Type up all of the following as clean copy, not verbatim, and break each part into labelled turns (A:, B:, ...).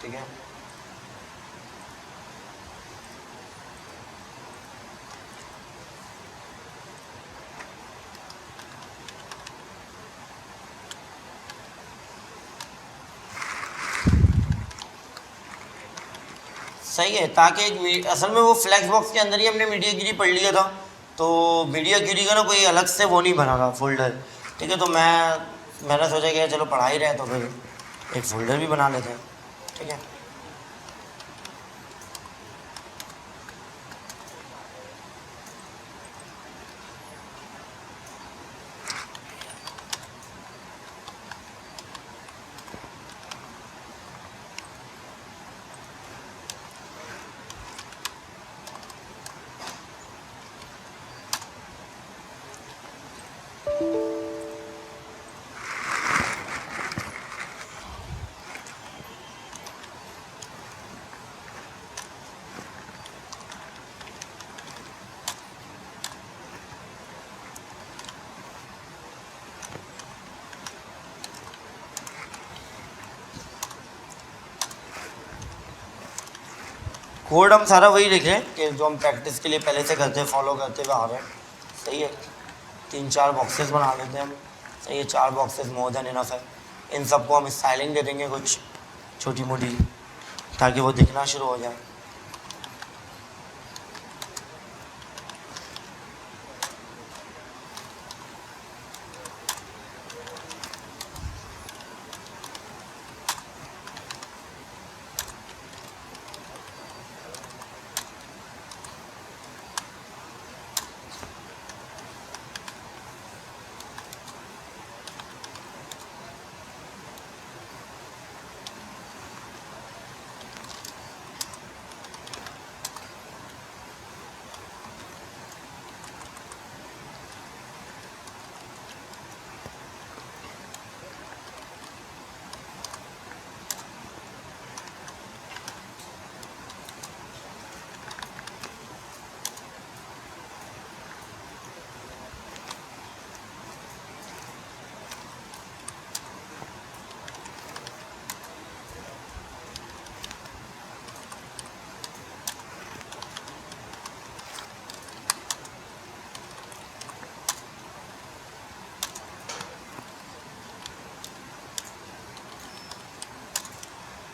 A: ठीक है। सही है, ताकि असल में वो फ्लैक्स बॉक्स के अंदर ही हमने मीडिया गिरी पढ़ लिया था, तो मीडिया गिरी का ना कोई अलग से वो नहीं बना था फोल्डर। ठीक है, तो मैंने सोचा कि चलो पढ़ा ही रहे तो फिर एक फोल्डर भी बना लेते हैं। ठीक है, कोड हम सारा वही लिख रहे हैं कि जो हम प्रैक्टिस के लिए पहले से करते फॉलो करते हुए आ रहे हैं। सही है, 3-4 बॉक्सेस बना लेते हैं हम। सही है, 4 बॉक्सेस मोर देन इनफ है। इन सबको हम स्टाइलिंग दे देंगे कुछ छोटी मोटी, ताकि वो दिखना शुरू हो जाए।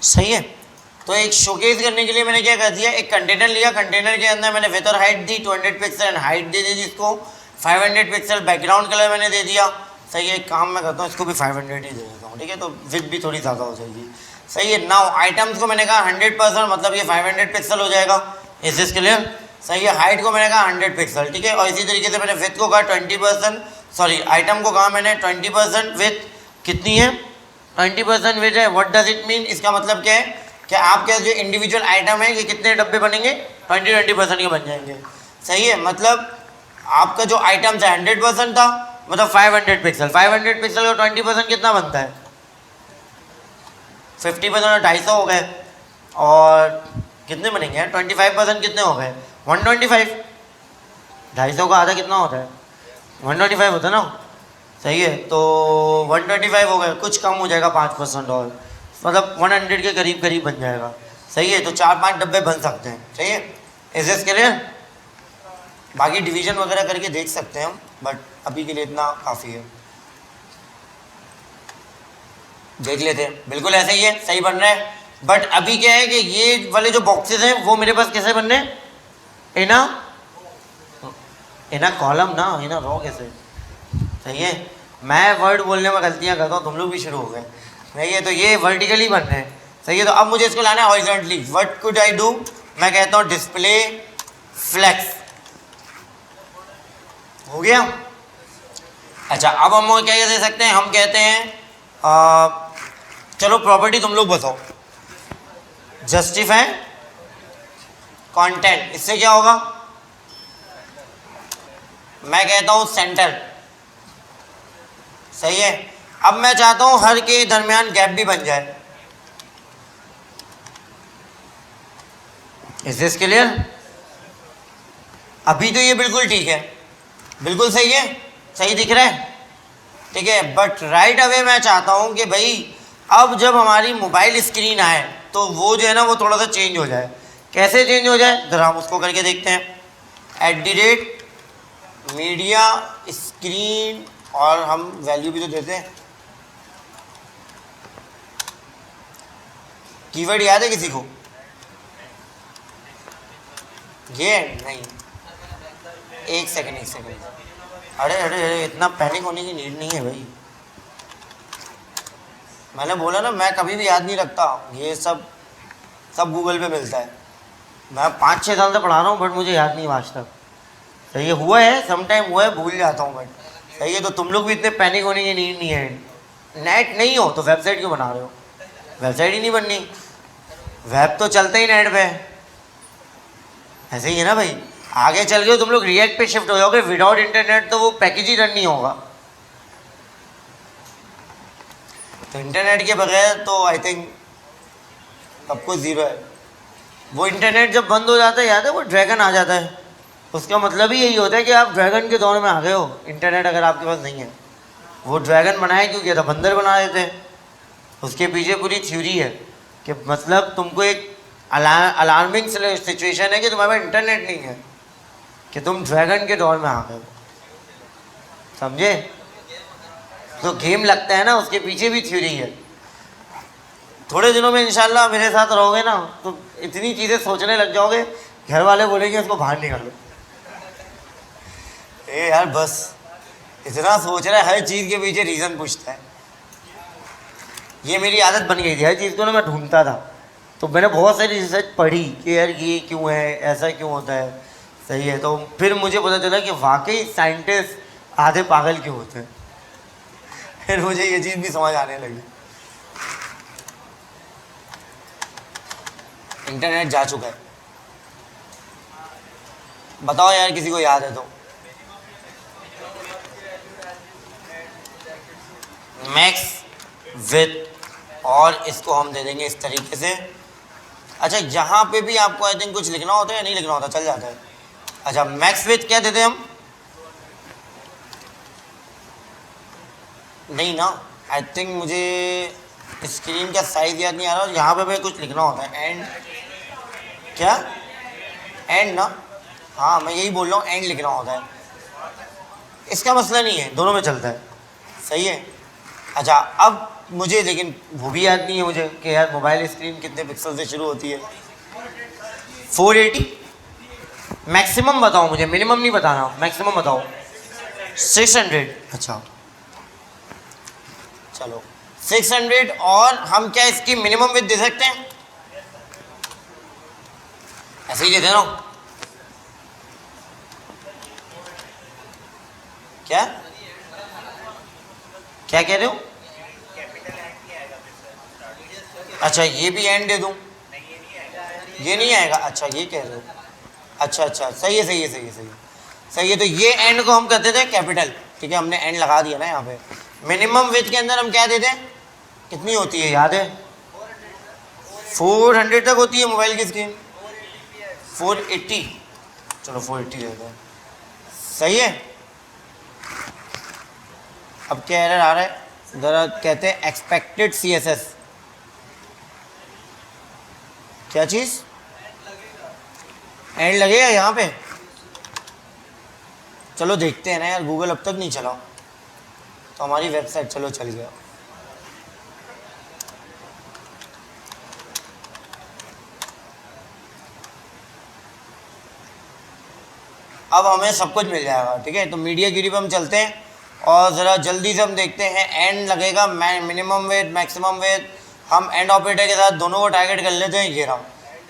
A: सही है, तो एक शोकेस करने के लिए मैंने क्या कर दिया, एक कंटेनर लिया, कंटेनर के अंदर मैंने विथ और हाइट दी 200 पिक्सल एंड हाइट दे दी जिसको 500 पिक्सल, बैकग्राउंड कलर मैंने दे दिया। सही है, एक काम मैं करता हूँ, इसको भी 500 ही दे देता हूँ। ठीक है, तो विथ भी थोड़ी ज़्यादा हो जाएगी। सही है, नाउ आइटम्स को मैंने कहा 100%, मतलब ये 500 पिक्सल हो जाएगा। Is this clear? सही है, हाइट को मैंने कहा 100 पिक्सल। ठीक है, और इसी तरीके से मैंने विथ को कहा 20%, सॉरी आइटम को कहा मैंने 20% विथ कितनी है, 20% विथ है। What does it mean? इसका मतलब क्या है कि आपके जो इंडिविजुअल आइटम है ये कितने डब्बे बनेंगे, 20% के बन जाएंगे। सही है, मतलब आपका जो आइटम है 100% था, मतलब 500 पिक्सल, 500 पिक्सल का 20% कितना बनता है, 50% और 250 हो गए, और कितने बनेंगे 25% कितने हो गए, 125। 250 का आधा कितना होता है, 125 होता है ना। सही है, तो 125 हो गए, कुछ कम हो जाएगा 5% और, मतलब 100 के करीब करीब बन जाएगा। सही है, तो 4-5 डब्बे बन सकते हैं। सही है, इज दिस क्लियर? बाकी डिवीजन वगैरह करके देख सकते हैं हम, बट अभी के लिए इतना काफ़ी है। देख लेते हैं, बिल्कुल ऐसे ही है, सही बन रहा है। बट अभी क्या है कि ये वाले जो बॉक्सेस हैं वो मेरे पास कैसे बन रहे हैं, इना कॉलम ना, इना रो कैसे। सही है, मैं वर्ड बोलने में गलतियां करता हूँ, तुम लोग भी शुरू हो गए। सही है, तो ये वर्टिकली बन रहे हैं। सही है, तो अब मुझे इसको लाना है horizontally. What could I do? मैं कहता हूँ डिस्प्ले फ्लेक्स। हो गया। अच्छा, अब हम क्या दे सकते हैं, हम कहते हैं चलो प्रॉपर्टी तुम लोग बताओ, जस्टिफाई कंटेंट। इससे क्या होगा, मैं कहता हूं सेंटर। सही है, अब मैं चाहता हूं हर के दरमियान गैप भी बन जाए। Is this clear? अभी तो ये बिल्कुल ठीक है, बिल्कुल सही है, सही दिख रहा है। ठीक है, बट राइट अवे मैं चाहता हूं कि भाई अब जब हमारी मोबाइल स्क्रीन आए तो वो जो है ना वो थोड़ा सा चेंज हो जाए। कैसे चेंज हो जाए ज़रा हम उसको करके देखते हैं। @मीडिया स्क्रीन, और हम वैल्यू भी तो देते हैं। कीवर्ड याद है किसी को? ये नहीं, एक सेकंड। अरे अरे अरे, इतना पैनिक होने की नीड नहीं है भाई। मैंने बोला ना, मैं कभी भी याद नहीं रखता, ये सब गूगल पे मिलता है। मैं 5-6 साल से पढ़ा रहा हूँ बट मुझे याद नहीं आज तक। सही है, हुआ है समटाइम, हुआ है, भूल जाता हूँ बट सही है। तो तुम लोग भी इतने पैनिक होने की नीड नहीं है। नेट नहीं हो तो वेबसाइट क्यों बना रहे हो? वेबसाइट ही नहीं बननी, वेब तो चलता ही नेट पे। ऐसे ही है ना भाई। आगे चल के तुम लोग रिएक्ट पे शिफ्ट हो जाओगे, विदाउट इंटरनेट तो वो पैकेज ही रन नहीं होगा। तो इंटरनेट के बगैर तो आई थिंक सब कुछ ज़ीरो है। वो इंटरनेट जब बंद हो जाता है, याद है, वो ड्रैगन आ जाता है। उसका मतलब ही यही होता है कि आप ड्रैगन के दौर में आ गए हो। इंटरनेट अगर आपके पास नहीं है, वो ड्रैगन बनाया क्यों गया था? बंदर बना देते। उसके पीछे पूरी थ्योरी है कि मतलब तुमको एक अलार्मिंग सिचुएशन है कि तुम्हारे पास इंटरनेट नहीं है, कि तुम ड्रैगन के दौर में आ गए। समझे? तो गेम लगता है ना, उसके पीछे भी थ्योरी है। थोड़े दिनों में इंशाल्लाह मेरे साथ रहोगे ना तो इतनी चीज़ें सोचने लग जाओगे, घर वाले बोलेंगे इसको बाहर निकालो। ए यार बस, इतना सोच रहा है, हर चीज़ के पीछे रीज़न पूछता है। ये मेरी आदत बन गई थी, हर चीज़ को ना मैं ढूंढता था। तो मैंने बहुत सारी रिसर्च पढ़ी कि यार ये क्यों है, ऐसा क्यों होता है। सही है, तो फिर मुझे पता चला कि वाकई साइंटिस्ट आधे पागल क्यों होते हैं। फिर मुझे ये चीज़ भी समझ आने लगी। इंटरनेट जा चुका है, बताओ यार किसी को याद है तो। मैक्स विथ, और इसको हम दे देंगे इस तरीके से। अच्छा, यहाँ पे भी आपको आई थिंक कुछ लिखना होता है या नहीं लिखना होता? चल जाता है। अच्छा, मैक्स विथ क्या देते हैं हम? नहीं ना, आई थिंक मुझे स्क्रीन का साइज याद नहीं आ रहा। यहाँ पे भी कुछ लिखना होता है, एंड क्या, एंड ना, हाँ मैं यही बोल रहा हूँ, एंड लिखना होता है। इसका मसला नहीं है, दोनों में चलता है। सही है। अच्छा, अब मुझे लेकिन वो भी याद नहीं है मुझे कि यार मोबाइल स्क्रीन कितने पिक्सल से शुरू होती है। 480। मैक्सिमम बताओ मुझे, मिनिमम नहीं बताना, मैक्सिमम बताओ। 600। अच्छा चलो 600। और हम क्या इसकी मिनिमम विड्थ दे सकते हैं? ऐसे ही देते ना। क्या क्या कह रहे हो? अच्छा, ये भी एंड दे दूं? ये नहीं आएगा। अच्छा, ये कह रहे हो। अच्छा, सही है। तो ये एंड को हम कहते थे कैपिटल। ठीक है, हमने एंड लगा दिया ना यहाँ पे। मिनिमम विड्थ के अंदर हम क्या देते हैं? कितनी होती है याद है? 400 तक होती है मोबाइल की स्क्रीन। 480। चलो 480 देते हैं। सही है। अब क्या एरर आ रहा है ज़रा कहते हैं, एक्सपेक्टेड CSS। क्या चीज़? एंड लगेगा यहाँ पे? चलो देखते हैं ना यार, गूगल अब तक नहीं चला तो हमारी वेबसाइट चलो चल गया। अब हमें सब कुछ मिल जाएगा। ठीक है, तो मीडिया गिरी पे हम चलते हैं और ज़रा जल्दी से हम देखते हैं। एंड लगेगा, मिनिमम वेट, मैक्सिमम वेट। हम एंड ऑपरेटर के साथ दोनों को टारगेट कर लेते हैं, ये रहा।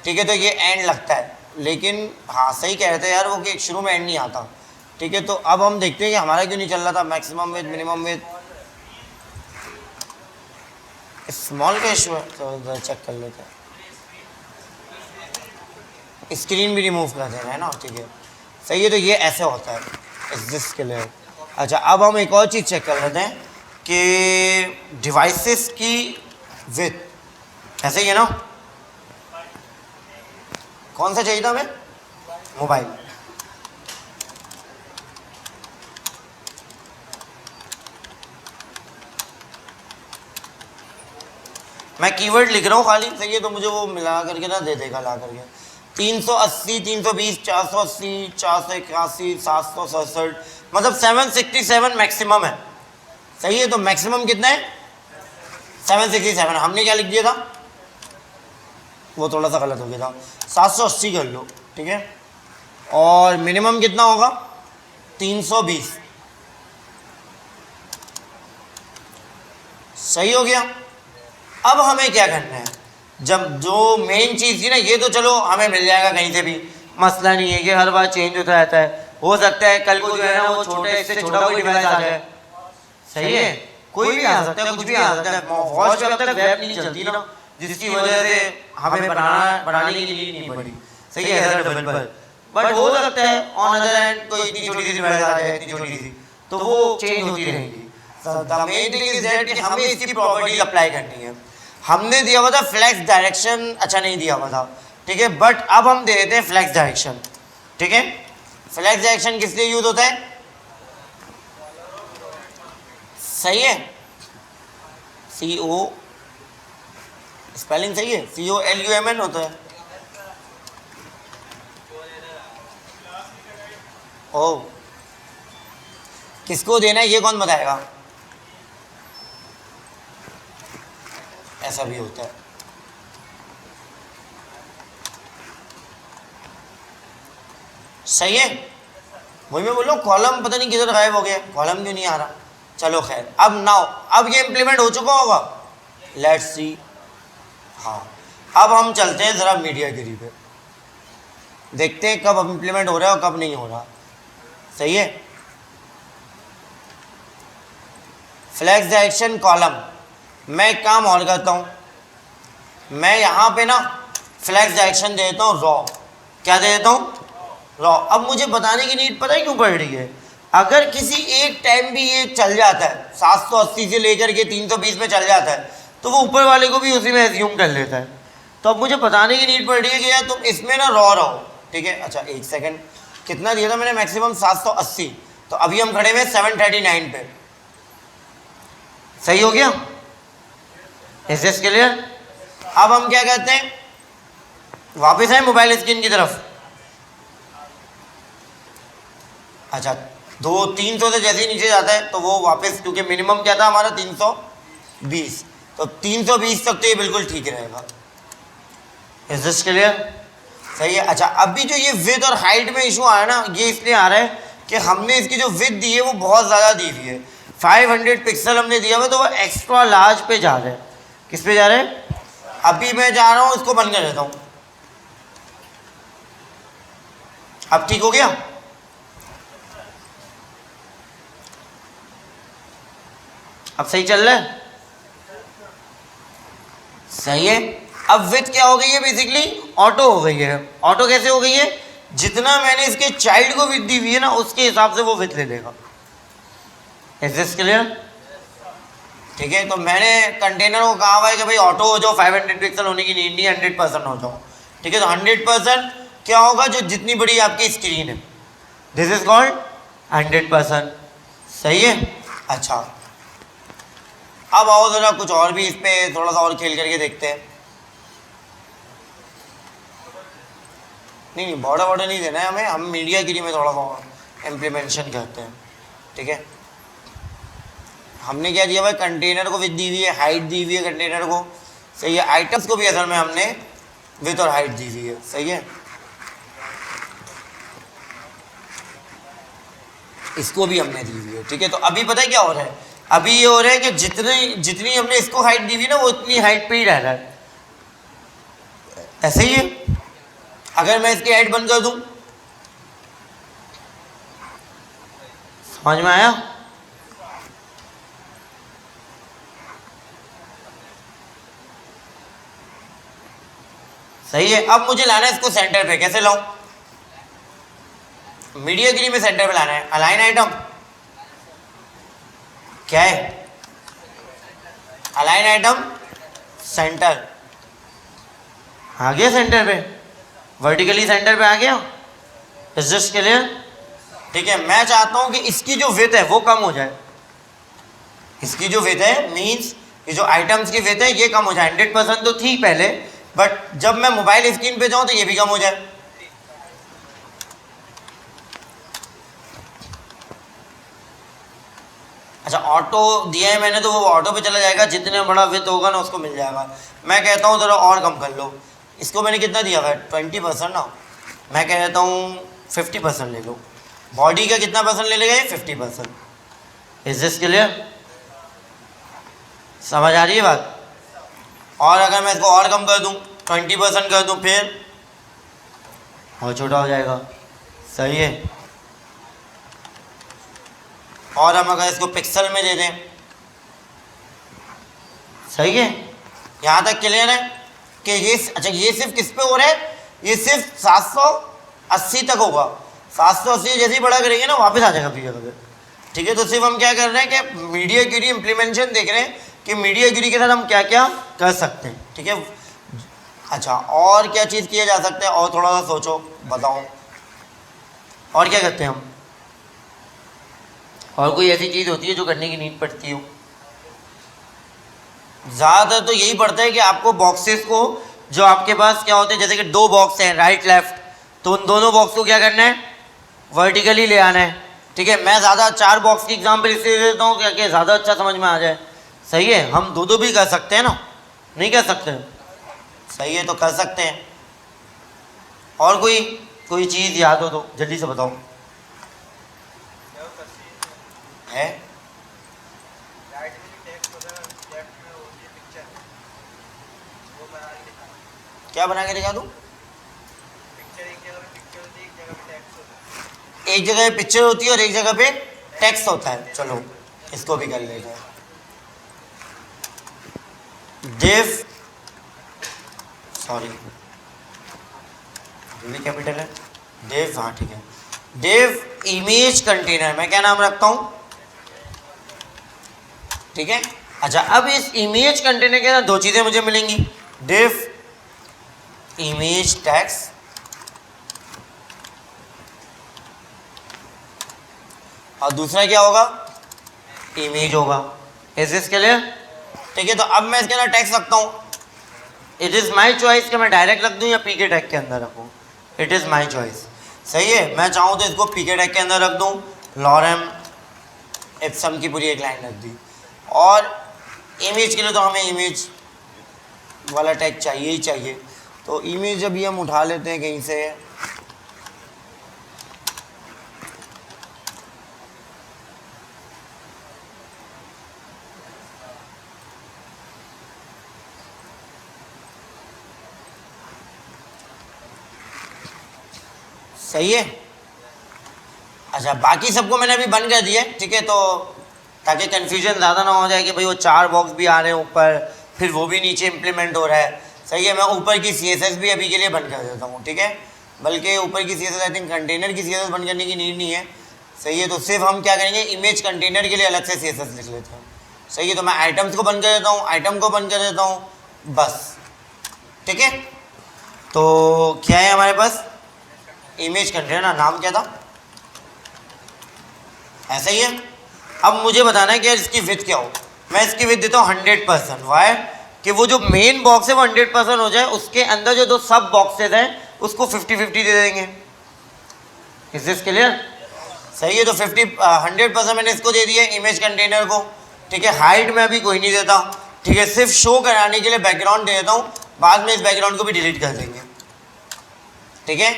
A: ठीक है, तो ये एंड लगता है, लेकिन हाँ सही कह रहे थे यार वो कि शुरू में एंड नहीं आता। ठीक है, तो अब हम देखते हैं कि हमारा क्यों नहीं चल रहा था। Maximum weight, minimum weight, small का इशू है, तो चेक कर लेते हैं। स्क्रीन भी रिमूव कर देना है ना। ठीक है, सही है। तो ये ऐसे होता है एग्जिस्ट के लिए। अच्छा, अब हम एक और चीज़ चेक कर लेते हैं कि डिवाइसेस की विड्थ ऐसे ही है ना। कौन सा चाहिए था हमें? मोबाइल। मैं कीवर्ड लिख रहा हूँ खाली, सही है, तो मुझे वो मिला करके ना दे देगा ला करके। 380, 320, 480, 481, 767, मतलब 767 मैक्सिमम है, सही है। तो मैक्सिमम कितना है? 767। हमने क्या लिख दिया था? वो थोड़ा सा गलत हो गया था, 780 कर लो, ठीक है। और मिनिमम कितना होगा? 320, सही हो गया। अब हमें क्या करना है? जब जो मेन चीज़ थी ना, ये तो चलो हमें मिल जाएगा कहीं से भी, मसला नहीं है, ये हर बार चेंज होता रहता है। हो सकता है कल को जो है ना वो छोटे इससे छोटा कोई डिवाइस आ जाए, सही है, कोई भी आ सकता है, कुछ भी आ सकता है। वॉच पे अब तक वेब नहीं चलती ना, जिसकी वजह से हमें बनाने की नीड नहीं पड़ी, सही है, एज डेवलपर। बट हो सकता है ऑन अदर एंड कोई इतनी छोटी सी डिवाइस आ जाए, इतनी छोटी सी, तो वो चेंज होती रहेगी। The main thing is that कि हमें इसकी प्रॉपर्टीज अप्लाई करनी है। हमने दिया हुआ था फ्लैक्स डायरेक्शन, अच्छा नहीं दिया हुआ था, ठीक है, बट अब हम दे देते हैं फ्लैक्स डायरेक्शन, ठीक है। फ्लैक्स डायरेक्शन किस लिए यूज होता है? सही है, CO स्पेलिंग सही है, COLUMN होता है। ओ, किसको देना है ये कौन बताएगा? ऐसा भी होता है, सही है। वही मैं बोल रहा हूँ, कॉलम पता नहीं किधर गायब हो गया, कॉलम क्यों नहीं आ रहा। चलो खैर, अब नाउ अब ये इम्प्लीमेंट हो चुका होगा, लेट्स सी। हाँ, अब हम चलते हैं ज़रा मीडियागिरी पे, देखते हैं कब इम्प्लीमेंट हो रहा है और कब नहीं हो रहा, सही है। फ्लैक्स डायरेक्शन कॉलम, मैं एक काम और करता हूँ, मैं यहाँ पे ना फ्लैक्स डायरेक्शन दे देता हूँ रॉ। क्या दे देता हूँ? रॉ। अब मुझे बताने की नीड पता ही क्यों पड़ रही है? अगर किसी एक टाइम भी ये चल जाता है, 780 से लेकर के 320 में चल जाता है, तो वो ऊपर वाले को भी उसी में एज्यूम कर लेता है। तो अब मुझे बताने की नीड पड़ रही है कि यार तुम इसमें ना रॉ रहो, ठीक है। अच्छा एक सेकेंड, कितना दिया था मैंने मैक्सिमम? 780, तो अभी हम खड़े हुए 739 पे, सही हो गया। Is this clear? अब हम क्या कहते हैं, वापस आए मोबाइल स्क्रीन की तरफ। अच्छा, 300 से जैसे ही नीचे जाता है तो वो वापस, क्योंकि मिनिमम क्या था हमारा 320, तो 320 तक तो ये बिल्कुल ठीक रहेगा। Is this clear? सही है। अच्छा, अभी जो ये विड्थ और हाइट में इशू आया ना, ये इसलिए आ रहा है कि हमने इसकी जो विड्थ दी है वो बहुत ज़्यादा दी हुई है, 500 पिक्सल हमने दिया हुआ, तो वो एक्स्ट्रा लार्ज पे जा रहे हैं। किस पे जा रहे हैं? अभी मैं जा रहा हूँ, इसको बंद कर देता हूँ। अब ठीक हो गया? अब सही चल रहा है? सही है। अब विड्थ क्या हो गई है? बेसिकली ऑटो हो गई है। ऑटो कैसे हो गई है? जितना मैंने इसके चाइल्ड को विड्थ दी हुई है ना, उसके हिसाब से वो विड्थ ले लेगा। Is this clear? ठीक है, तो मैंने कंटेनर को कहा हुआ है कि भाई ऑटो हो जाओ, 500 पिक्सल होने की नीड नहीं, 100% हो जाओ, ठीक है। तो 100% क्या होगा? जो जितनी बड़ी आपकी स्क्रीन है, दिस इज कॉल्ड 100%, सही है। अच्छा, अब आओ जरा कुछ और भी इस पे थोड़ा सा और खेल करके देखते हैं। नहीं, बॉर्डर नहीं देना है हमें, हम मीडियागिरी में थोड़ा सा इम्प्लीमेंटेशन करते हैं, ठीक है। हमने क्या दिया भाई? कंटेनर को विड्थ दी हुई है, हाइट दी हुई है कंटेनर को, सही है। आइटम्स को भी असल में हमने विड्थ और हाइट दी हुई है, सही है। इसको भी हमने दी हुई है, ठीक है। तो अभी पता है क्या हो रहा है? अभी ये हो रहा है कि जितनी हमने इसको हाइट दी हुई ना, वो उतनी हाइट पे ही रह रहा है, ऐसे ही है। अगर मैं इसकी हाइट बंद कर दूं, समझ में आया? सही है। अब मुझे लाना है इसको सेंटर पे, कैसे लाऊं? मीडियागिरी में सेंटर पे लाना है। अलाइन आइटम क्या है? अलाइन आइटम सेंटर, आ गया सेंटर पे, वर्टिकली सेंटर पे आ गया। Is this clear? ठीक है, मैं चाहता हूं कि इसकी जो विड्थ है वो कम हो जाए। इसकी जो विड्थ है मींस ये जो आइटम्स की विड्थ है ये कम हो जाए। 100% तो थी पहले, बट जब मैं मोबाइल स्क्रीन पे जाऊं तो ये भी कम हो जाए। अच्छा, ऑटो दिया है मैंने तो वो ऑटो पे चला जाएगा, जितने बड़ा विड्थ होगा ना उसको मिल जाएगा। मैं कहता हूँ थोड़ा और कम कर लो। इसको मैंने कितना दिया हुआ है? 20% ना। मैं कह देता हूँ 50% ले लो। बॉडी का कितना परसेंट ले लेगा? 50%। Is this clear? समझ आ रही है बात? और अगर मैं इसको और कम कर दूं, 20% कर दूं, फिर और छोटा हो जाएगा। सही है। और हम अगर इसको पिक्सल में दे दें, सही है। यहाँ तक क्लियर है कि ये अच्छा ये सिर्फ किस पे हो रहा है? ये सिर्फ 780 तक होगा। 780 जैसे ही बड़ा करेंगे ना वापस आ जाएगा फिर। ठीक है, तो सिर्फ हम क्या कर रहे हैं कि मीडिया क्यूरी इम्प्लीमेंटेशन देख रहे हैं कि मीडिया क्यूरी के साथ हम क्या क्या कर सकते हैं। ठीक है। अच्छा, और क्या चीज़ किया जा सकता है? और थोड़ा सा सोचो, बताओ और क्या करते हैं हम? और कोई ऐसी चीज़ होती है जो करने की नीड पड़ती हो? ज़्यादातर तो यही पड़ता है कि आपको बॉक्सेस को, जो आपके पास क्या होते हैं, जैसे कि 2 बॉक्स हैं राइट लेफ्ट, तो उन दोनों बॉक्स को क्या करना है? वर्टिकली ले आना है। ठीक है, मैं ज़्यादा 4 बॉक्स की एग्जाम्पल इसलिए देता हूँ क्या ज़्यादा अच्छा समझ में आ जाए। सही है, हम दो भी कर सकते हैं ना, नहीं कर सकते? सही है, तो कर सकते हैं। और कोई चीज़ याद हो तो जल्दी से बताओ। है क्या बना के दिखा दूँ? एक जगह पे पिक्चर होती है और एक जगह पे टेक्स्ट होता है। चलो इसको भी कर लेते हैं। डिव, सॉरी कैपिटल है डिव, हाँ ठीक है। डिव इमेज कंटेनर, मैं क्या नाम रखता हूँ? ठीक है। अच्छा, अब इस इमेज कंटेनर के अंदर 2 चीज़ें मुझे मिलेंगी, डिव इमेज टेक्स्ट और दूसरा क्या होगा? इमेज होगा। Is this clear? ठीक है, तो अब मैं इसके अंदर टेक्स्ट रखता हूँ। इट इज़ माई चॉइस कि मैं डायरेक्ट रख दूँ या पीके टैग के अंदर रखूँ। It is my choice. सही है, मैं चाहूँ तो इसको पीके टैग के अंदर रख दूँ। लॉरेम इप्सम की पूरी एक लाइन रख दी। और इमेज के लिए तो हमें इमेज वाला टैग चाहिए ही चाहिए, तो इमेज अभी हम उठा लेते हैं कहीं से। सही है। अच्छा, बाकी सबको मैंने अभी बंद कर दिया। ठीक है, तो ताकि कन्फ्यूजन ज़्यादा ना हो जाए कि भाई वो 4 बॉक्स भी आ रहे हैं ऊपर, फिर वो भी नीचे इम्प्लीमेंट हो रहा है। सही है, मैं ऊपर की CSS भी अभी के लिए बंद कर देता हूँ। ठीक है, बल्कि ऊपर की CSS आई थिंक कंटेनर की CSS बंद करने की नीड नहीं है। सही है, तो सिर्फ हम क्या करेंगे, इमेज कंटेनर के लिए अलग से CSS लिख लेते हैं। सही है, तो मैं आइटम्स को बंद कर देता हूँ, आइटम को बंद कर देता हूँ, बस। ठीक है, तो क्या है हमारे पास? इमेज कंटेनर, नाम क्या था? ऐसा ही है। अब मुझे बताना है कि यार इसकी विड्थ क्या हो। मैं इसकी विड्थ देता हूँ 100%। वाई? कि वो जो मेन बॉक्स है वो 100% हो जाए, उसके अंदर जो 2 सब बॉक्सेज हैं उसको 50-50 दे देंगे। Is this clear? सही है, तो 100% मैंने इसको दे दिया इमेज कंटेनर को। ठीक है, हाइट में अभी कोई नहीं देता। ठीक है, सिर्फ शो कराने के लिए बैकग्राउंड दे देता हूँ, बाद में इस बैकग्राउंड को भी डिलीट कर देंगे। ठीक है,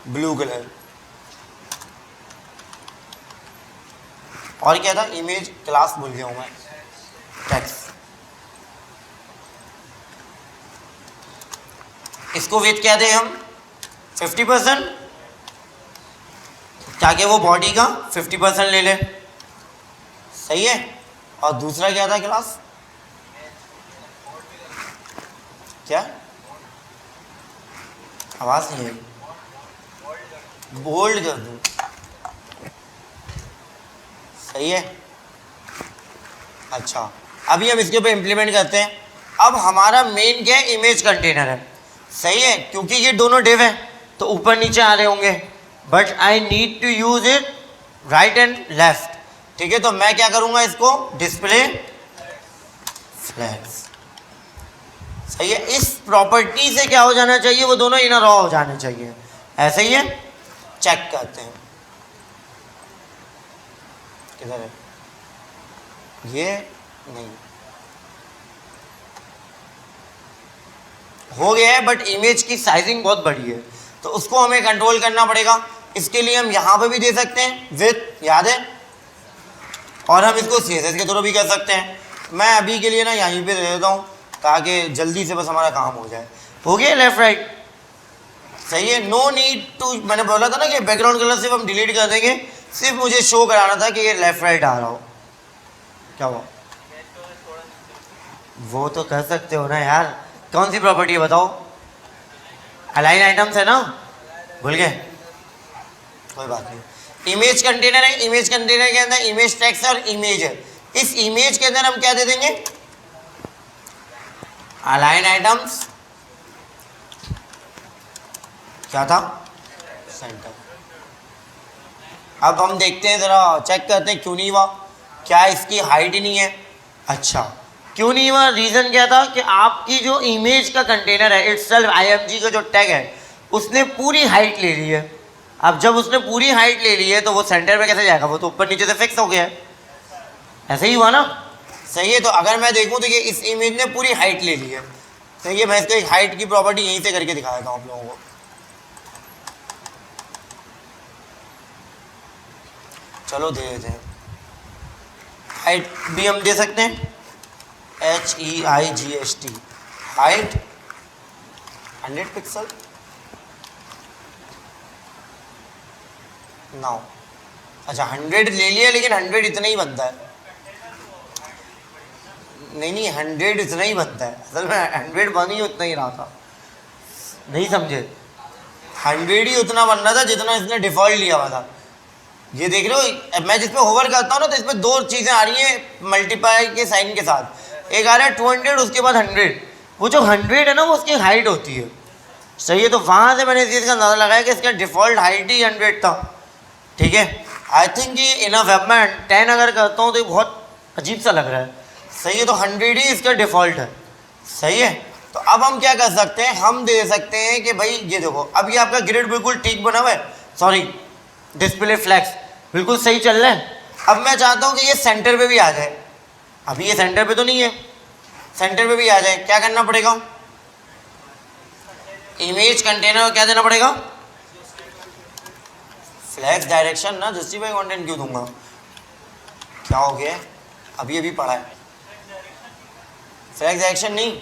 A: ब्लू कलर। और क्या था? इमेज क्लास भूल गया हूँ मैं। टेक्स्ट, इसको विड्थ क्या दें हम? 50%, ताकि वो बॉडी का 50% ले ले। सही है। और दूसरा क्या था क्लास? क्या? आवाज़ नहीं आई। बोल्ड कर दूँ। सही है। अच्छा, अभी हम इसके ऊपर इम्प्लीमेंट करते हैं। अब हमारा मेन क्या है? इमेज कंटेनर है। सही है, क्योंकि ये दोनों डिव हैं तो ऊपर नीचे आ रहे होंगे, but I need to use it right and left. ठीक है, तो मैं क्या करूँगा, इसको डिस्प्ले फ्लैक्स। सही है, इस प्रॉपर्टी से क्या हो जाना चाहिए, वो दोनों इनर रॉ हो जाने चाहिए। ऐसे ही है, चेक करते हैं किधर है ये, नहीं हो गया है, बट इमेज की साइजिंग बहुत बड़ी है तो उसको हमें कंट्रोल करना पड़ेगा। इसके लिए हम यहाँ पे भी दे सकते हैं विथ, याद है, और हम इसको CSS के थ्रू भी कर सकते हैं। मैं अभी के लिए ना यहीं पे दे देता हूँ ताकि जल्दी से बस हमारा काम हो जाए। हो गया लेफ्ट राइट, सही है। नो नीड टू, मैंने बोला था ना कि बैकग्राउंड कलर सिर्फ हम डिलीट कर देंगे, सिर्फ मुझे शो कराना था कि ये लेफ्ट राइट आ रहा हो। क्या हुआ, वो तो कर सकते हो ना यार। कौन सी प्रॉपर्टी है बताओ, अलाइन आइटम्स है ना, भूल गए, कोई बात नहीं। इमेज कंटेनर है, इमेज कंटेनर के अंदर इमेज टेक्स्ट और इमेज है। इस इमेज के अंदर हम क्या दे देंगे, अलाइन आइटम्स, क्या था, सेंटर। अब हम देखते हैं जरा, चेक करते हैं क्यों नहीं हुआ, क्या इसकी हाइट ही नहीं है। अच्छा, क्यों नहीं हुआ, रीजन क्या था कि आपकी जो इमेज का कंटेनर है इटसेल्फ IMG का जो टैग है उसने पूरी हाइट ले ली है। अब जब उसने पूरी हाइट ले ली है तो वो सेंटर पे कैसे जाएगा, वो तो ऊपर नीचे से फिक्स हो गया है, ऐसे ही हुआ ना। सही है, तो अगर मैं देखूं तो ये इस इमेज ने पूरी हाइट ले ली है। सही है, मैं इसको एक हाइट की प्रॉपर्टी यहीं से करके दिखा देता हूँ आप लोगों को। चलो दे देते हैं, हाइट भी हम दे सकते हैं, HEIGHT, हाइट 100 पिक्सल। नाउ अच्छा 100 ले लिया, लेकिन 100 इतना ही बनता है, नहीं 100 इतना ही बनता है, असल में 100 बन ही उतना ही रहा था, नहीं समझे, 100 ही उतना बन रहा था जितना इसने डिफॉल्ट लिया हुआ था। ये देख रहे हो, मैं जिस पे होवर करता हूँ ना तो इसमें दो चीज़ें आ रही हैं मल्टीप्लाई के साइन के साथ, एक आ रहा है 200, उसके बाद 100। वो जो 100 है ना वो उसकी हाइट होती है। सही है, तो वहाँ से मैंने इस चीज़ का अंदाज़ा लगाया कि इसका डिफ़ॉल्ट हाइट ही 100 था। ठीक है, आई थिंक ये इनफ है। मैं 10 अगर करता हूँ तो ये बहुत अजीब सा लग रहा है। सही है, तो 100 ही इसका डिफ़ॉल्ट है। सही है, तो अब हम क्या कर सकते हैं, हम दे सकते हैं कि भाई ये देखो, अब ये आपका ग्रिड बिल्कुल ठीक बना हुआ है, सॉरी डिस्प्ले फ्लैक्स बिल्कुल सही चल रहा है। अब मैं चाहता हूँ कि ये सेंटर पे भी आ जाए। अभी ये सेंटर पे तो नहीं है, सेंटर पे भी आ जाए। क्या करना पड़ेगा, इमेज कंटेनर को क्या देना पड़ेगा, फ्लैक्स डायरेक्शन ना, जस्टिफाई कंटेंट क्यों दूंगा, क्या हो गया, अभी अभी पढ़ा है, फ्लैक्स डायरेक्शन नहीं,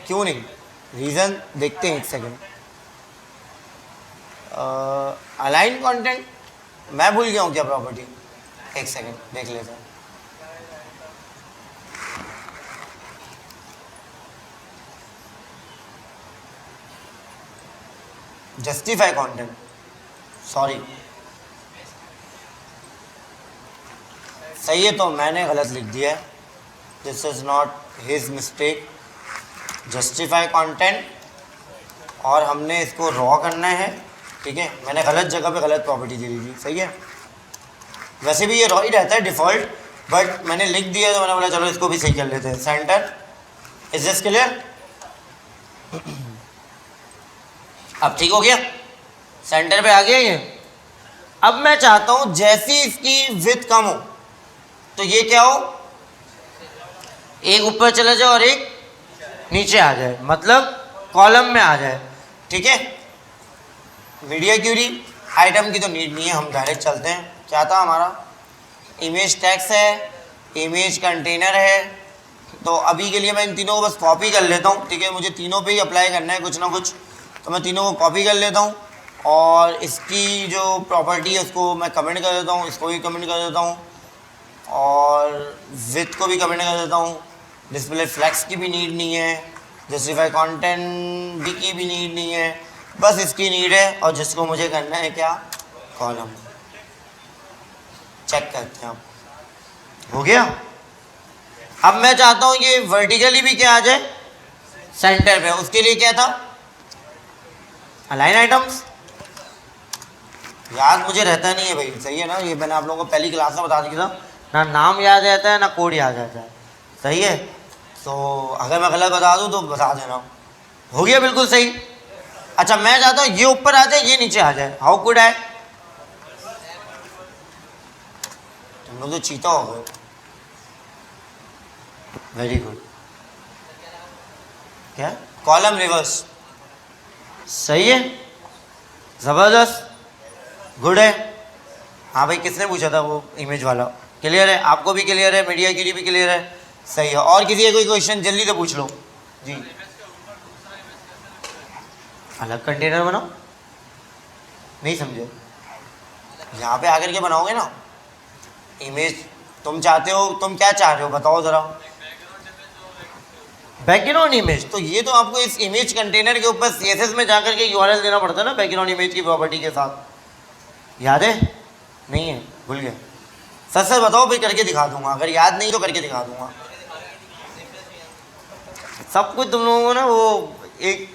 A: क्यों नहीं, रीज़न देखते हैं, एक सेकेंड। अलाइन कंटेंट, मैं भूल गया हूँ क्या प्रॉपर्टी, एक सेकेंड देख लेते हैं। जस्टिफाई कंटेंट, सॉरी, सही है, तो मैंने गलत लिख दिया है, this is not his mistake. Justify content, और हमने इसको रॉ करना है। ठीक है, मैंने गलत जगह पे गलत प्रॉपर्टी दे दी थी। सही है, वैसे भी ये रॉ ही रहता है डिफ़ॉल्ट, बट मैंने लिख दिया तो मैंने बोला चलो इसको भी सही कर लेते हैं। सेंटर, इज दिस क्लियर, अब ठीक हो गया, सेंटर पे आ गया ये। अब मैं चाहता हूं जैसी इसकी विड्थ कम हो तो ये क्या हो, एक ऊपर चला जाए और एक नीचे आ जाए, मतलब कॉलम में आ जाए। ठीक है, मीडिया क्यूरी आइटम की तो नीड नहीं है, हम डायरेक्ट चलते हैं। क्या था हमारा, इमेज टैक्स है, इमेज कंटेनर है। तो अभी के लिए मैं इन तीनों को बस कॉपी कर लेता हूँ। ठीक है, मुझे तीनों पे ही अप्लाई करना है कुछ ना कुछ, तो मैं तीनों को कॉपी कर लेता हूँ और इसकी जो प्रॉपर्टी है उसको मैं कमेंट कर देता हूँ, इसको भी कमेंट कर देता हूँ और विथ को भी कमेंट कर देता हूँ। डिस्प्ले फ्लैक्स की भी नीड नहीं है, जस्टिफाई कंटेंट डी की भी नीड नहीं है, बस इसकी नीड है। और जिसको मुझे करना है क्या, कॉलम। चेक करते हैं, हो गया। अब मैं चाहता हूँ ये वर्टिकली भी क्या आ जाए, सेंटर पे। उसके लिए क्या था, अलाइन आइटम्स। याद मुझे रहता नहीं है भाई, सही है ना, ये मैंने आप लोगों को पहली क्लास में बता दिया था ना, नाम याद रहता है ना कोड याद रहता है। सही है, तो अगर मैं गलत बता दूँ तो बता देना। हो गया बिल्कुल सही। अच्छा मैं चाहता हूँ ये ऊपर आ जाए ये नीचे आ जाए। How could I? तुम लोग तो चीता हो गए। Very good. क्या? Column reverse. सही है, जबरदस्त, गुड है। हाँ भाई किसने पूछा था वो इमेज वाला? क्लियर है? आपको भी क्लियर है, मीडिया के लिए भी क्लियर है? सही है। और किसी का कोई क्वेश्चन जल्दी से पूछ लो जी। अलग कंटेनर बनाओ? नहीं समझे? यहाँ पे आकर के बनाओगे ना इमेज। तुम चाहते हो, तुम क्या चाह रहे हो बताओ ज़रा। Background image. तो ये तो आपको इस इमेज कंटेनर के ऊपर CSS में जाकर के URL देना पड़ता है ना, बैकग्राउंड इमेज की प्रॉपर्टी के साथ। याद है? नहीं है, भूल गए? सच सच बताओ भाई, करके दिखा दूंगा। अगर याद नहीं तो करके दिखा दूंगा सब कुछ। तुम लोगों को ना वो एक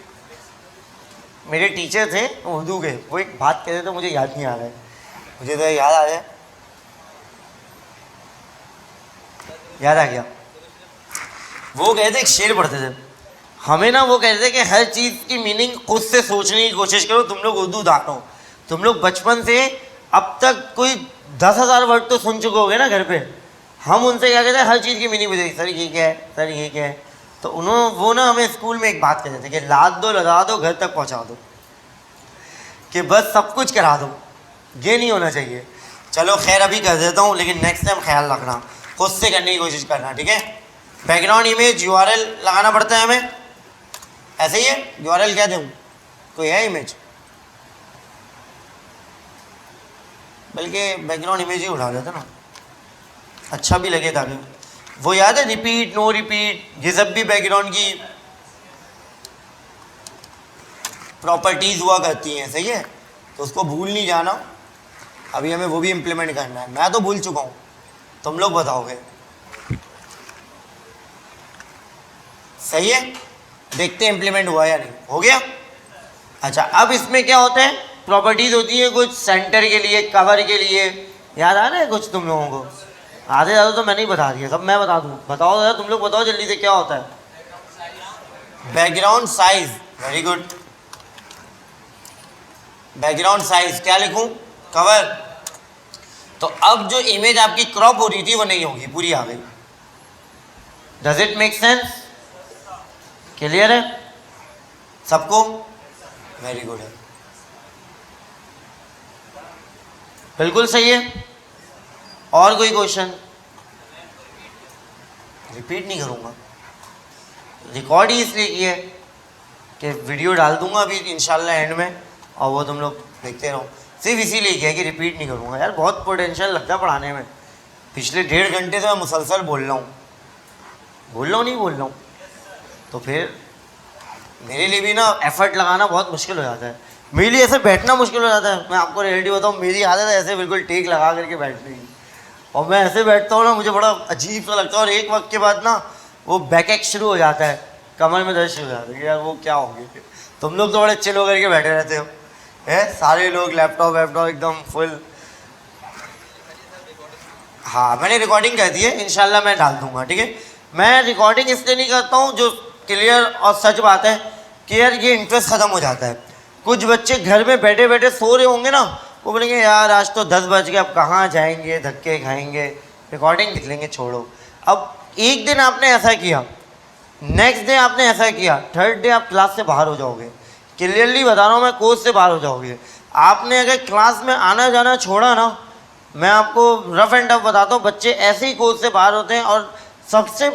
A: मेरे टीचर थे उर्दू के, वो एक बात कहते थे, मुझे याद नहीं आ रहा है। मुझे तो याद आ जाए। याद आ गया। वो कहते एक शेर पढ़ते थे हमें ना, वो कहते थे कि हर चीज़ की मीनिंग खुद से सोचने की कोशिश करो। तुम लोग उर्दू दान हो, तुम लोग बचपन से अब तक कोई 10,000 वर्ड तो सुन चुके होगे ना घर पे। हम उनसे क्या कहते हैं, हर चीज़ की मीनिंग पूछे, सर ये क्या है, सर ये क्या है। तो उन्होंने वो ना हमें स्कूल में एक बात कहते थे कि लाद दो, लगा दो, घर तक पहुंचा दो, कि बस सब कुछ करा दो। ये नहीं होना चाहिए। चलो खैर अभी कर देता हूँ, लेकिन नेक्स्ट टाइम ख्याल रखना, खुद से करने की कोशिश करना, ठीक है? बैकग्राउंड इमेज URL लगाना पड़ता है हमें, ऐसे ही है। URL क्या दूँ? कोई है इमेज? बल्कि बैकग्राउंड इमेज ही उठा देते ना, अच्छा भी लगे। ताकि वो याद है रिपीट, नो रिपीट, ये सब भी बैकग्राउंड की प्रॉपर्टीज हुआ करती हैं, सही है? तो उसको भूल नहीं जाना। अभी हमें वो भी इम्प्लीमेंट करना है। मैं तो भूल चुका हूँ, तुम लोग बताओगे। सही है, देखते हैं इम्प्लीमेंट हुआ या नहीं। हो गया? अच्छा अब इसमें क्या होता है, प्रॉपर्टीज होती है कुछ सेंटर के लिए, कवर के लिए। याद आ रहा है कुछ तुम लोगों को? आधे ज़्यादा तो मैंने ही बता दिया, सब मैं बता दूँ। बताओ ज़रा, तुम लोग बताओ जल्दी से, क्या होता है? Background size. Very good. Background size क्या लिखूं? कवर। तो अब जो इमेज आपकी क्रॉप हो रही थी वो नहीं होगी, पूरी आ गई। Does it make sense? Clear है सबको? वेरी गुड है, बिल्कुल सही है। और कोई क्वेश्चन? रिपीट नहीं करूंगा, रिकॉर्ड ही इसलिए किया है कि वीडियो डाल दूंगा अभी इंशाल्लाह एंड में, और वो तुम लोग देखते रहो। सिर्फ इसीलिए किया कि रिपीट नहीं करूंगा। यार बहुत पोटेंशियल लगता है पढ़ाने में। पिछले 1.5 घंटे से मैं मुसलसल बोल रहा हूँ, नहीं बोल रहा हूँ, तो फिर मेरे लिए भी ना एफर्ट लगाना बहुत मुश्किल हो जाता है। मेरे लिए ऐसे बैठना मुश्किल हो जाता है। मैं आपको रियलिटी बताऊँ, मेरी आदत है ऐसे बिल्कुल टेक लगा करके बैठने की, और मैं ऐसे बैठता हूँ ना, मुझे बड़ा अजीब सा लगता है। और एक वक्त के बाद ना वो बैक एक शुरू हो जाता है, कमर में दर्द शुरू हो जाता है। यार वो क्या हो गया? तुम लोग तो बड़े चिल होकर के बैठे रहते हो, है सारे लोग लैपटॉप एकदम फुल। हाँ मैंने रिकॉर्डिंग कर दी है, इंशाल्लाह मैं डाल दूंगा, ठीक है? मैं रिकॉर्डिंग इसलिए नहीं करता हूँ, जो क्लियर और सच बात है कि यार ये इंटरेस्ट ख़त्म हो जाता है। कुछ बच्चे घर में बैठे बैठे सो रहे होंगे ना, वो बोलेंगे यार आज तो 10 बज गए, अब कहाँ जाएंगे, धक्के खाएंगे, रिकॉर्डिंग लिख लेंगे, छोड़ो। अब एक दिन आपने ऐसा किया, नेक्स्ट डे आपने ऐसा किया, थर्ड डे आप क्लास से बाहर हो जाओगे। क्लियरली बता रहा हूँ मैं, कोर्स से बाहर हो जाओगे। आपने अगर क्लास में आना जाना छोड़ा ना, मैं आपको रफ एंड टफ बताता हूँ, बच्चे ऐसे ही कोर्स से बाहर होते हैं। और सबसे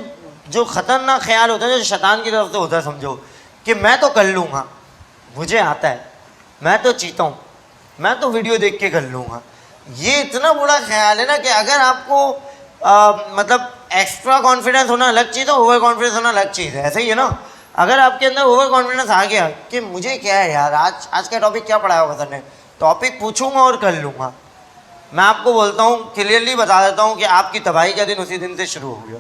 A: जो ख़तरनाक ख्याल होता है, जो शैतान की तरफ से होता है, समझो कि मैं तो कर लूँगा, मुझे आता है, मैं तो चीता हूँ, मैं तो वीडियो देख के कर लूँगा। ये इतना बुरा ख्याल है ना कि अगर आपको मतलब एक्स्ट्रा कॉन्फिडेंस होना अलग चीज़ है, ओवर कॉन्फिडेंस होना अलग चीज़ है, ऐसे ही है ना? अगर आपके अंदर ओवर कॉन्फिडेंस आ गया कि मुझे क्या है यार, आज का टॉपिक क्या पढ़ाया होगा सर ने, टॉपिक पूछूंगा और कर लूँगा, मैं आपको बोलता हूँ, क्लियरली बता देता हूँ कि आपकी तबाही का दिन उसी दिन से शुरू हो गया।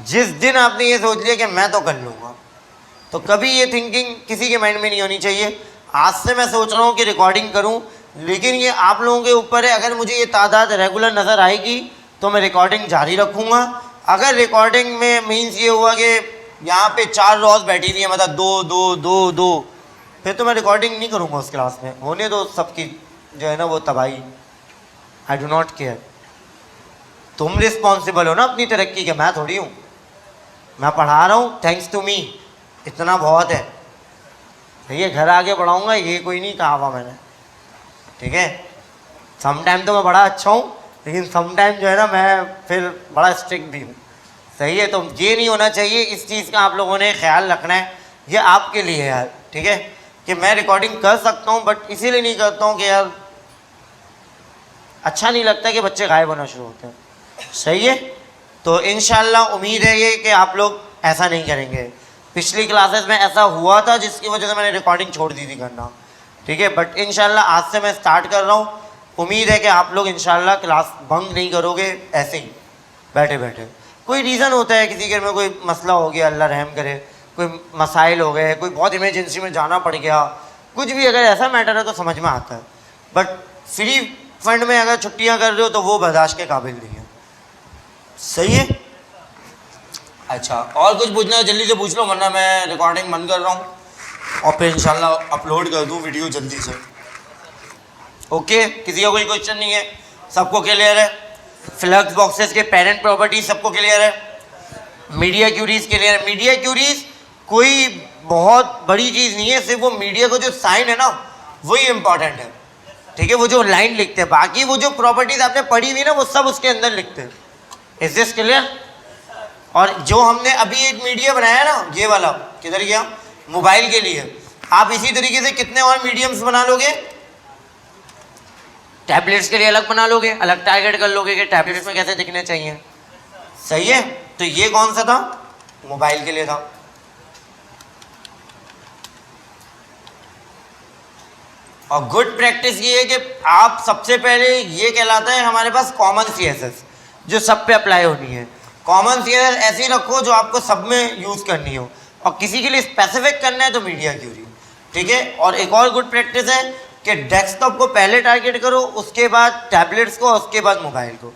A: जिस दिन आपने ये सोच लिया कि मैं तो कर लूँगा, तो कभी ये थिंकिंग किसी के माइंड में नहीं होनी चाहिए। आज से मैं सोच रहा हूँ कि रिकॉर्डिंग करूँ, लेकिन ये आप लोगों के ऊपर है। अगर मुझे ये तादाद रेगुलर नज़र आएगी तो मैं रिकॉर्डिंग जारी रखूँगा, अगर रिकॉर्डिंग में मीन्स ये हुआ कि यहाँ पे 4 रॉज बैठी हुई है, मतलब 2 2 2 2, फिर तो मैं रिकॉर्डिंग नहीं करूँगा उस क्लास में। होने दो सबकी जो है ना वो तबाही। I do not care. तुम रिस्पॉन्सिबल हो ना अपनी तरक्की के, मैं थोड़ी हूँ। मैं पढ़ा रहा हूँ थैंक्स टू मी, इतना बहुत है। ये घर आगे बढ़ाऊँगा ये कोई नहीं कहा हुआ मैंने, ठीक है। समटाइम तो मैं बड़ा अच्छा हूँ, लेकिन समटाइम जो है ना मैं फिर बड़ा स्ट्रिक्ट भी हूँ, सही है। तो ये नहीं होना चाहिए, इस चीज़ का आप लोगों ने ख्याल रखना है। ये आपके लिए है यार, ठीक है, कि मैं रिकॉर्डिंग कर सकता हूँ बट इसीलिए नहीं करता हूँ कि यार अच्छा नहीं लगता कि बच्चे गायब होना शुरू होते हैं, सही है। तो इंशाल्लाह उम्मीद है ये कि आप लोग ऐसा नहीं करेंगे। पिछली क्लासेस में ऐसा हुआ था जिसकी वजह से मैंने रिकॉर्डिंग छोड़ दी थी करना, ठीक है। बट इंशाल्लाह आज से मैं स्टार्ट कर रहा हूँ। उम्मीद है कि आप लोग इंशाल्लाह क्लास भंग नहीं करोगे ऐसे ही बैठे बैठे। कोई रीज़न होता है, किसी घर में कोई मसला हो गया, अल्लाह रहम करे, कोई मसाइल हो गए, कोई बहुत इमरजेंसी में जाना पड़ गया, कुछ भी अगर ऐसा मैटर है तो समझ में आता है। बट फ्री फंड में अगर छुट्टियाँ कर रहे हो तो वो बर्दाश्त के काबिल नहीं है, सही है। अच्छा, और कुछ पूछना है जल्दी से पूछ लो, वरना मैं रिकॉर्डिंग बंद कर रहा हूँ और फिर इंशाल्लाह अपलोड कर दूँ वीडियो जल्दी से। ओके, किसी का कोई क्वेश्चन नहीं है, सबको क्लियर है। फ्लक्स बॉक्सेस के पेरेंट प्रॉपर्टीज सबको क्लियर है। मीडिया क्यूरीज क्लियर है। मीडिया क्यूरीज कोई बहुत बड़ी चीज़ नहीं है, सिर्फ वो मीडिया को जो साइन है ना वही इंपॉर्टेंट है, ठीक है, वो जो लाइन लिखते हैं। बाकी वो जो प्रॉपर्टीज आपने पढ़ी हुई ना वो सब उसके अंदर लिखते हैं। Is this clear? और जो हमने अभी एक मीडिया बनाया ना, ये वाला किधर गया, मोबाइल के लिए, आप इसी तरीके से कितने और मीडियम्स बना लोगे। टैबलेट्स के लिए अलग बना लोगे, अलग टारगेट कर लोगे कि टैबलेट्स में कैसे दिखने चाहिए, सही है। तो ये कौन सा था, मोबाइल के लिए था। और गुड प्रैक्टिस ये है कि आप सबसे पहले, ये कहलाता है हमारे पास कॉमन सीएसएस जो सब पे अप्लाई होनी है। कॉमन सीएसएस ऐसी रखो जो आपको सब में यूज़ करनी हो, और किसी के लिए स्पेसिफिक करना है तो मीडिया क्यूरी, ठीक है। और एक और गुड प्रैक्टिस है कि डेस्कटॉप को पहले टारगेट करो, उसके बाद टैबलेट्स को, उसके बाद मोबाइल को।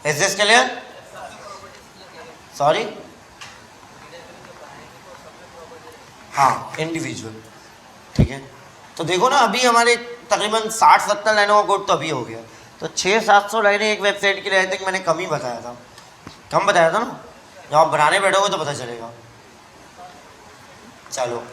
A: Is this clear? सॉरी, हाँ, इंडिविजुअल, ठीक है। तो देखो ना, अभी हमारे तकरीबन 60-70 लाइनों का कोड तो अभी हो गया। तो 600-700 लाइनें एक वेबसाइट के लिए, आई थिंक मैंने कम ही बताया था, कम बताया था ना। जब आप बनाने बैठोगे तो पता चलेगा। चलो।